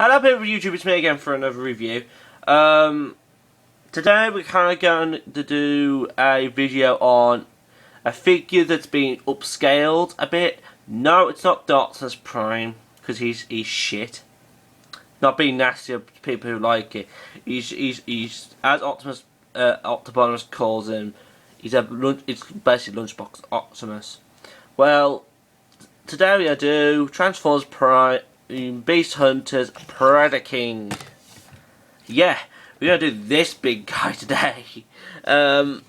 Hello people YouTube, it's me again for another review. Today we're kind of going to do a video on a figure that's been upscaled a bit. No, it's not Optimus Prime, because he's shit. Not being nasty to people who like it. He's as Optimus calls him, it's basically Lunchbox Optimus. Well, today we do Transformers Prime Beast Hunters Predaking. Yeah, we're going to do this big guy today. The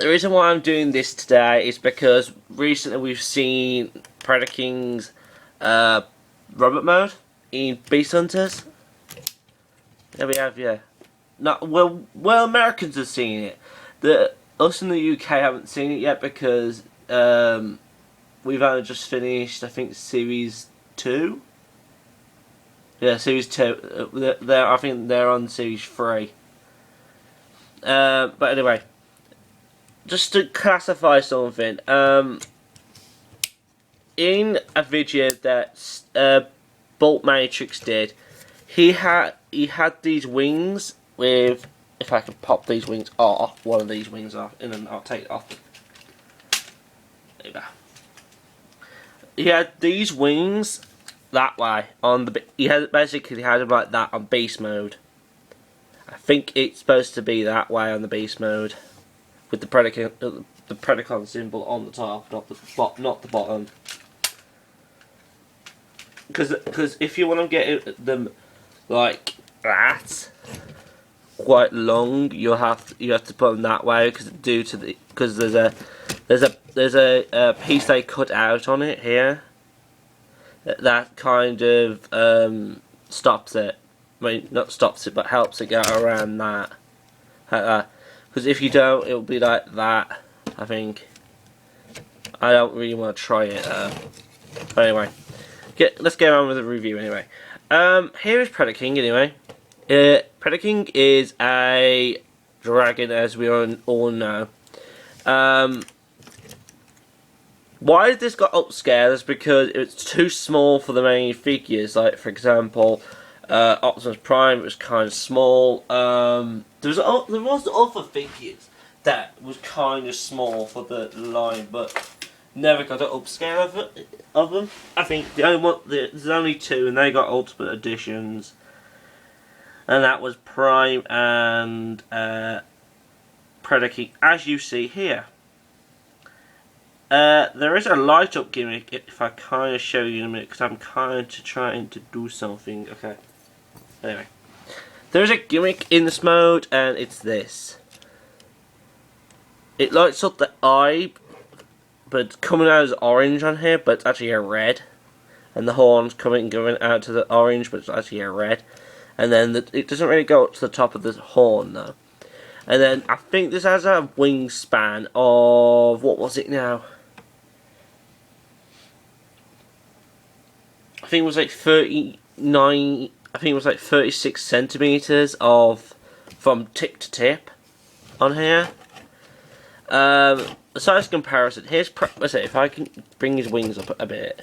reason why I'm doing this today is because recently we've seen Predaking's robot mode in Beast Hunters. There we have, yeah. Not well, Americans have seen it. Us in the UK haven't seen it yet because we've only just finished, I think, Series 2. Yeah, Series 2. I think they're on Series 3. But anyway, just to classify something, in a video that Bolt Matrix did, he had these wings with, if I can pop these wings off, one of these wings off, and then I'll take it off. There you go. He had these wings that way on the. He had basically had them like that on beast mode. I think it's supposed to be that way on the beast mode, with the Predacon symbol on the top, not the bottom. Because if you want to get them like that, quite long, you have to put them that way because there's a piece they cut out on it here that kind of stops it. I mean, not stops it, but helps it get around that. Because if you don't, it'll be like that. I think. I don't really want to try it. But anyway, let's get on with the review anyway. Here is Predaking anyway. Predaking is a dragon, as we all know. Why this got upscaled is because it's too small for the main figures. Like, for example, Optimus Prime was kind of small. There was other figures that was kind of small for the line, but never got an upscale of them. I think there's only two, and they got Ultimate Editions, and that was Prime and Predaking, as you see here. There is a light up gimmick, if I kind of show you in a minute, because I'm kind of trying to do something. Okay. Anyway, there's a gimmick in this mode, and it's this. It lights up the eye, but coming out as orange on here, but it's actually a red. And the horns going out to the orange, but it's actually a red. And then it doesn't really go up to the top of the horn though. And then I think this has a wingspan of, what was it now? I think it was like 39. I think it was like 36 centimeters from tip to tip on here. The size comparison. Here's if I can bring his wings up a bit.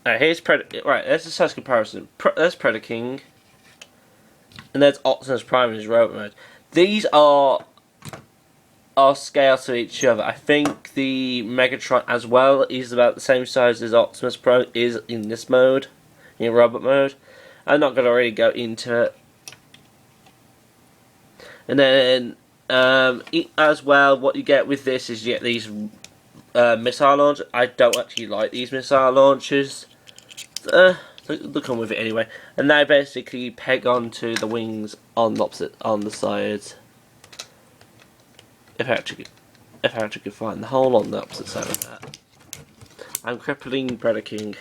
Here's right. There's the size comparison. There's Predaking, and there's Optimus Prime in his robot mode. These are scaled to each other. I think the Megatron as well is about the same size as Optimus Prime is in this mode, in robot mode. I'm not going to really go into it. And then as well, what you get with this is you get these missile launchers. I don't actually like these missile launchers. They'll come with it anyway. And they basically peg onto the wings on the sides. If I actually could find the hole on the opposite side of that. I'm crippling Predaking.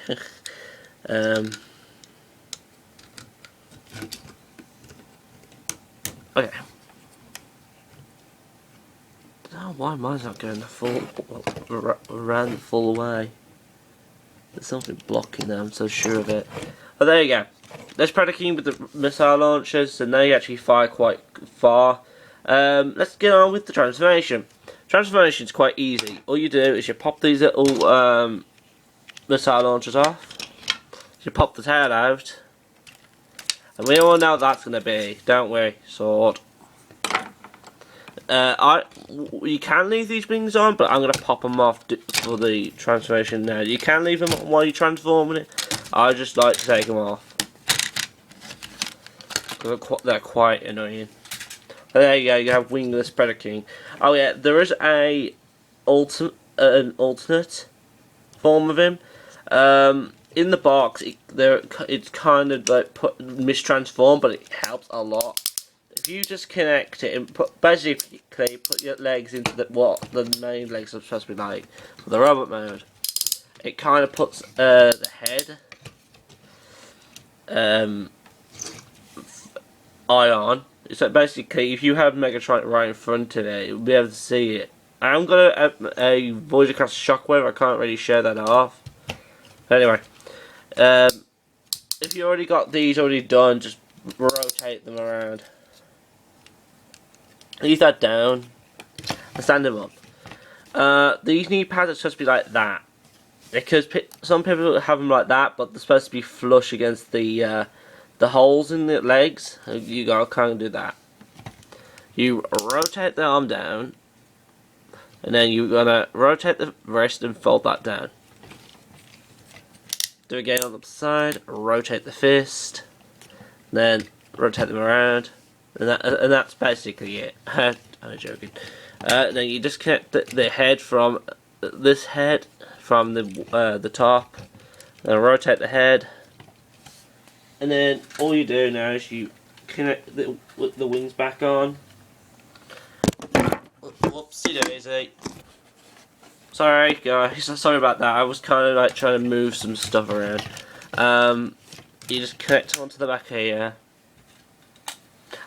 Okay. Oh, why mine's not going around the full way? There's something blocking there, I'm so sure of it. But there you go. There's Predaking with the missile launchers, and they actually fire quite far. Let's get on with the transformation. Transformation is quite easy. All you do is you pop these little missile launchers off. You pop the tail out. And we all know what that's going to be, don't we? Sword. You can leave these wings on, but I'm going to pop them off for the transformation now. You can leave them on while you're transforming it. I just like to take them off. They're quite annoying. But there you go, you have Wingless Predaking. Oh yeah, there is an alternate form of him. In the box, it's kind of like mistransformed, but it helps a lot. If you just connect it and basically put your legs into what the main legs are supposed to be like for the robot mode, it kind of puts the head eye on. So basically, if you have Megatron right in front of it, you'll be able to see it. I'm gonna a Voyager class Shockwave. I can't really show that off. But anyway, if you already got these already done, just rotate them around. Leave that down and stand them up. These knee pads are supposed to be like that, because some people have them like that, but they're supposed to be flush against the holes in the legs. You can't do that. You rotate the arm down, and then you're gonna rotate the wrist and fold that down. Do it again on the other side. Rotate the fist, then rotate them around. And that's basically it. I'm joking. Then you disconnect the head from this head from the top. Then rotate the head, and then all you do now is you connect the wings back on. Whoopsie daisy. Sorry guys, sorry about that. I was kind of like trying to move some stuff around. You just connect onto the back here.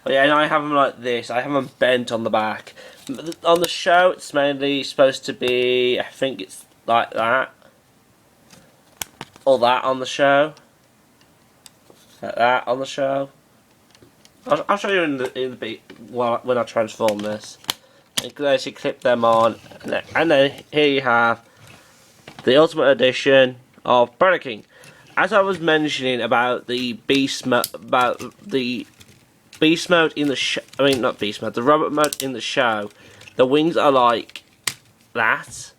Oh yeah, and I have them like this. I have them bent on the back. On the show, it's mainly supposed to be, I think it's like that. Or that on the show. Like that on the show. I'll show you in the beat when I transform this. You can actually clip them on, and then here you have the Ultimate Edition of predaking. As I was mentioning about the beast mode, in the show, I mean not beast mode, the robot mode in the show, the wings are like that.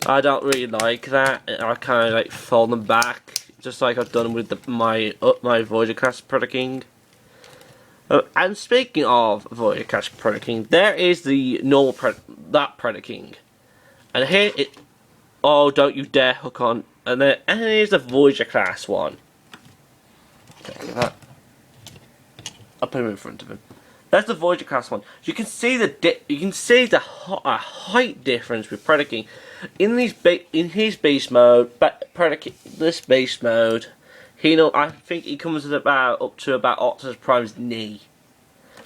I don't really like that. I kind of like fold them back, just like I've done with my Voyager class predaking. And speaking of Voyager class predaking, there is the normal predaking, and here it. Oh, don't you dare hook on! And here's the Voyager class one. Okay, that. I'll put him in front of him. That's the Voyager class one. You can see the height difference with predaking. In his beast mode, but this beast mode, I think he comes at up to about Optimus Prime's knee.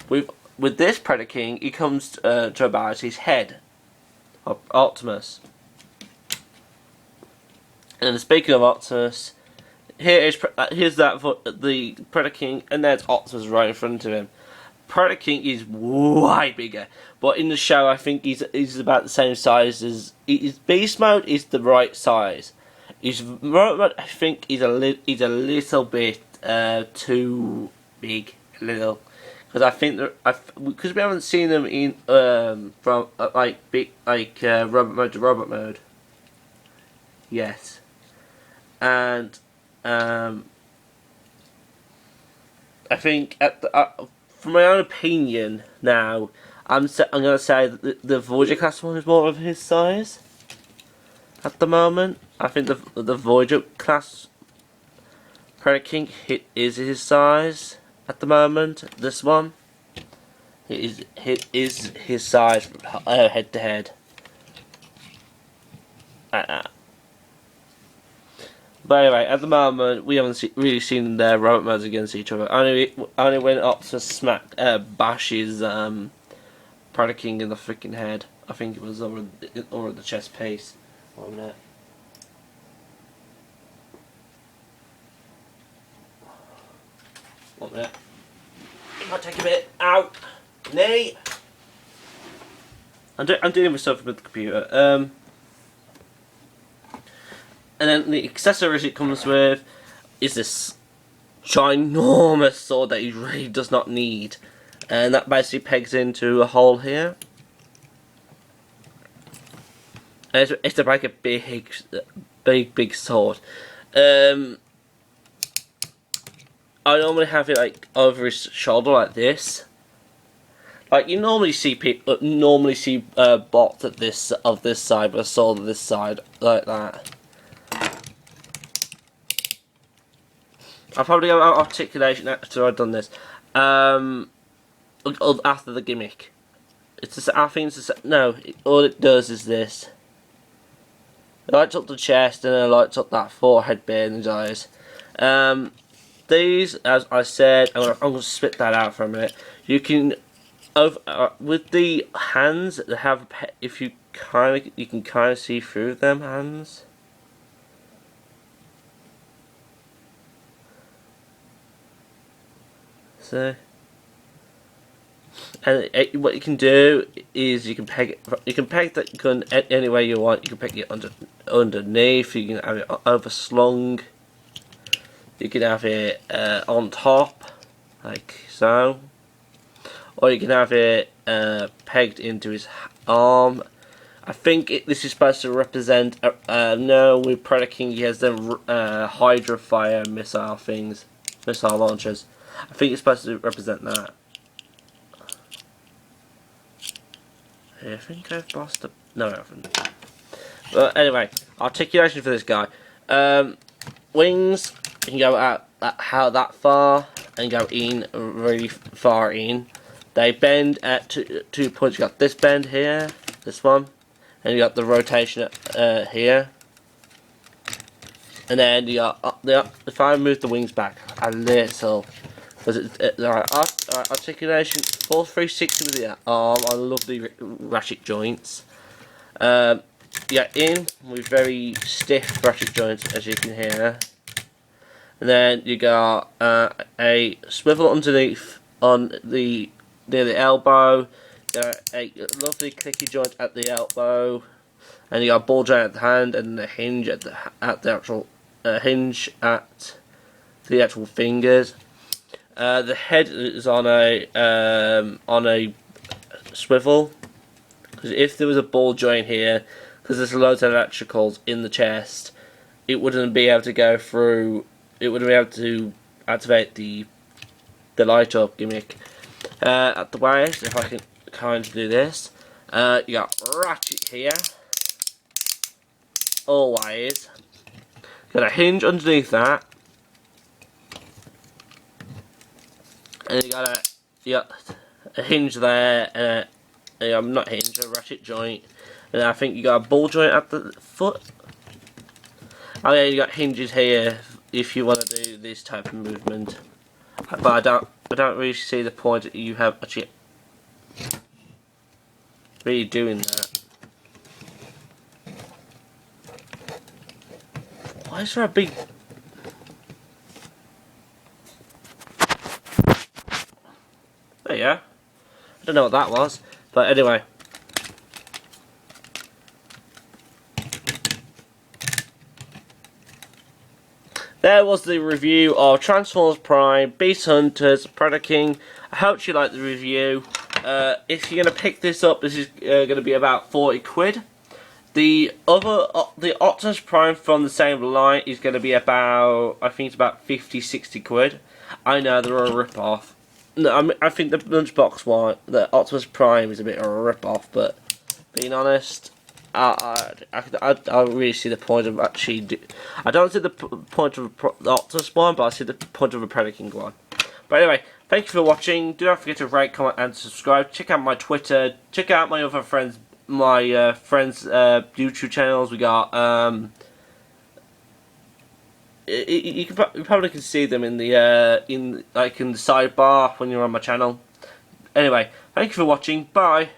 With this predaking, he comes to about his head. Optimus. And speaking of Optimus, here's the Predaking, and there's Optimus right in front of him. Predaking is way bigger, but in the show I think he's about the same size as his beast mode is the right size. His mode, I think he's a little bit too big, because I think because we haven't seen them in from robot mode to robot mode. Yes. And I think from my own opinion now, I'm going to say that the Voyager class one is more of his size at the moment. I think the Voyager class Predaking is his size at the moment. This one is his size head to head. But anyway, at the moment we haven't really seen their robot modes against each other. Only when Optimus bashes Predaking in the freaking head. I think it was over the chest piece. 1 minute. It might take a bit. Ow! Knee! I'm dealing with stuff with the computer. And then the accessories it comes with is this ginormous sword that he really does not need. And that basically pegs into a hole here. And it's to make a big sword. I normally have it like over his shoulder like this. Like you normally see people, bots at this side, but a sword at this side like that. I'll probably go out articulation after I've done this. After the gimmick, it's just, I think it's just, no. All it does is this. It lights up the chest and then it lights up that forehead bit in his eyes. These, as I said, I'm going to spit that out for a minute. You can, with the hands, they have, if you you can kind of see through them hands. So, and what you can do is you can peg that gun any way you want. You can peg it underneath. You can have it overslung. You can have it on top, like so, or you can have it pegged into his arm. I think this is supposed to represent. No, with Predaking he has them Hydra fire missile launchers. I think it's supposed to represent that. I think I've bossed up. No, I haven't. But anyway, articulation for this guy. Wings, you can go out that far and go in really far in. They bend at 2 points. You got this bend here, this one, and you got the rotation here. And then you got if I move the wings back a little. Articulation, full 360 with the arm. I love the ratchet joints. You get in with very stiff ratchet joints, as you can hear. And then you got a swivel underneath on near the elbow. A lovely clicky joint at the elbow, and you got a ball joint at the hand, and a hinge at the actual fingers. The head is on a swivel, because if there was a ball joint here, because there's loads of electricals in the chest, it wouldn't be able to go through. It wouldn't be able to activate the light up gimmick. At the waist, if I can kind of do this, you got ratchet here, always. Got a hinge underneath that. And you got a hinge there, not hinge, a ratchet joint, and I think you got a ball joint at the foot. Oh yeah, you got hinges here if you want to do this type of movement, but I don't really see the point that you have actually really doing that. Why is there a big? There you go. I don't know what that was, but anyway. There was the review of Transformers Prime, Beast Hunters, Predaking. I hope you liked the review. If you're going to pick this up, this is going to be about 40 quid. The Optimus Prime from the same line is going to be about, I think it's about 50-60 quid. I know they're a rip-off. No, I think the Lunchbox one, the Optimus Prime, is a bit of a rip-off, but being honest, I really see the point of actually. I don't see the point of the Optimus one, but I see the point of a Predaking one. But anyway, thank you for watching. Do not forget to rate, comment, and subscribe. Check out my Twitter. Check out my other friends, YouTube channels. We got you probably can see them in the in the sidebar when you're on my channel. Anyway, thank you for watching. Bye.